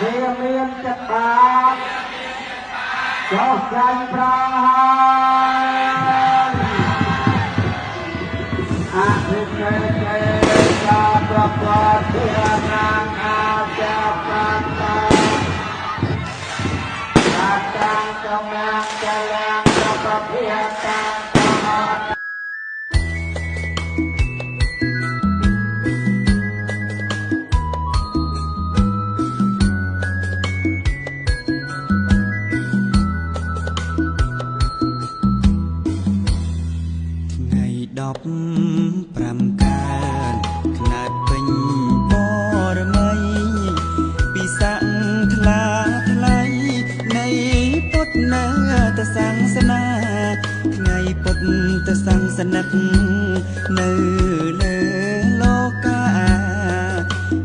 វាមានចិត្តបាបចោលចាញ់ប្រហើយអធិចេចេសាប្រពតិណាងអាចាប្រាតាអាតាំងកំណាងកលាំងប្រភិតា15កើតខ្នាតពេញបរមីពីសាំងថ្លាថ្លៃនៃពុទ្ធនៅតសង្សនាថ្ងៃពុទ្ធសង្សនិកនៅលើលោកា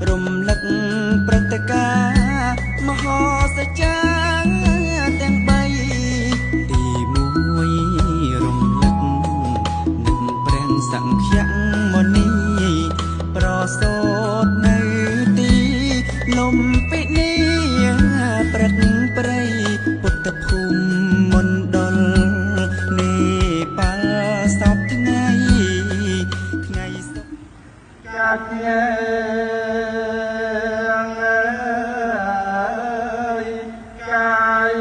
រំលឹកព្រឹត្តិការណ៍មហោសច្ចាទាំង3ទី1រំលឹកសង្ឃយមនីប្រសូតនៅទីលំពិនីព្រឹកព្រៃពុទ្ធភូមិមណ្ឌលនេប៉ាល់សពថ្ងៃសុខកាជាកាយ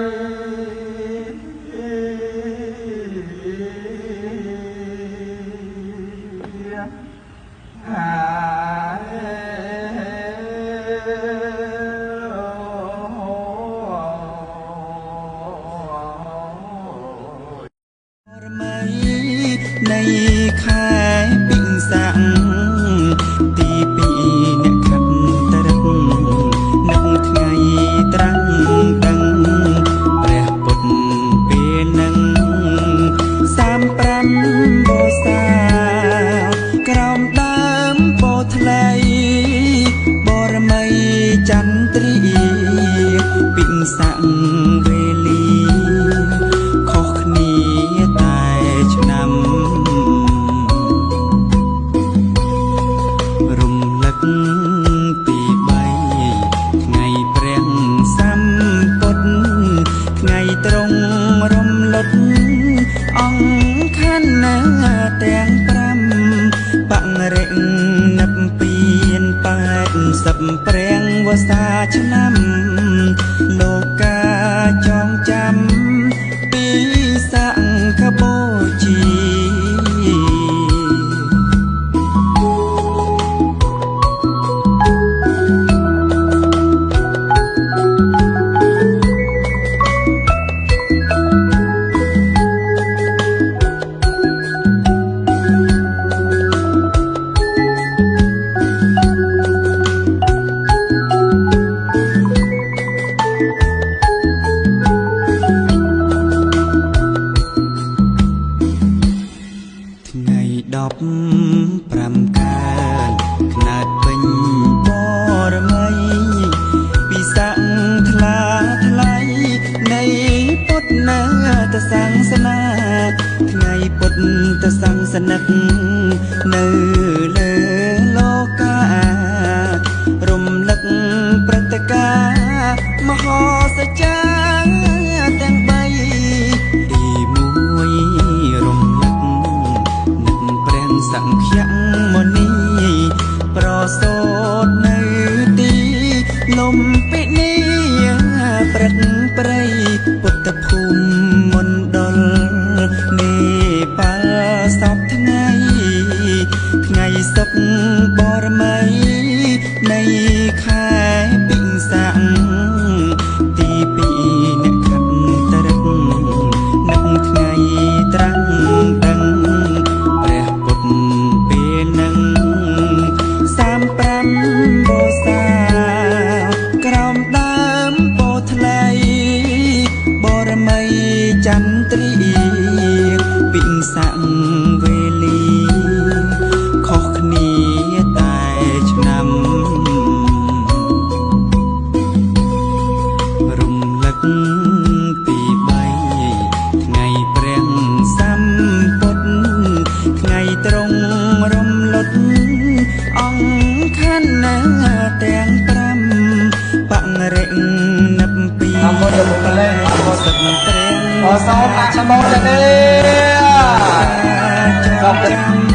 នៃខែពិសាំងទី2អ្នកខិតត្រឹកនឹងថ្ងៃត្រាំងដឹងព្រះពុទ្ធពេលនឹង35បូសាក្រោមដើមពោធិ៍ថ្លៃបរមីចន្ទ្រីពិសាំងវេលាខុសគ្នាតែឆ្នាំរំលឹកទី3ថ្ងៃព្រះសម្ពុទ្ធថ្ងៃត្រង់រំលត់អង្គខណ្ឌទាំង5បរិញនិព្វាន80ព្រាំងវស្សាឆ្នាំលោកាចងចាំពីសង្ឃបូជាថ្ងៃ15កើតខ្នាតពេញបរមីពីសាំងថ្លាថ្លៃនៃពុទ្ធនៅតសង្សនាថ្ងៃពុទ្ធសង្សនិកនៅលើលោការំលឹកព្រឹត្តិការណ៍មហោសច្ចាទាំង3ទី1រំលឹកសង្ឃយមនីប្រសូតនៅទីលំពិនីព្រឹកព្រៃពុទ្ធភូមិមណ្ឌលនេប៉ាល់សពថ្ងៃសុខបរមីនៃខែពិសាំងទី2អ្នកខិតត្រឹកនឹងថ្ងៃត្រាំងដឹងព្រះពុទ្ធពេលនឹង35បូសាក្រោមដើមពោធិ៍ថ្លៃបរមីចន្ទ្រីពិសាំងវេលាខុសគ្នាតែឆ្នាំ សូមអនុមោទនា ចងចាំ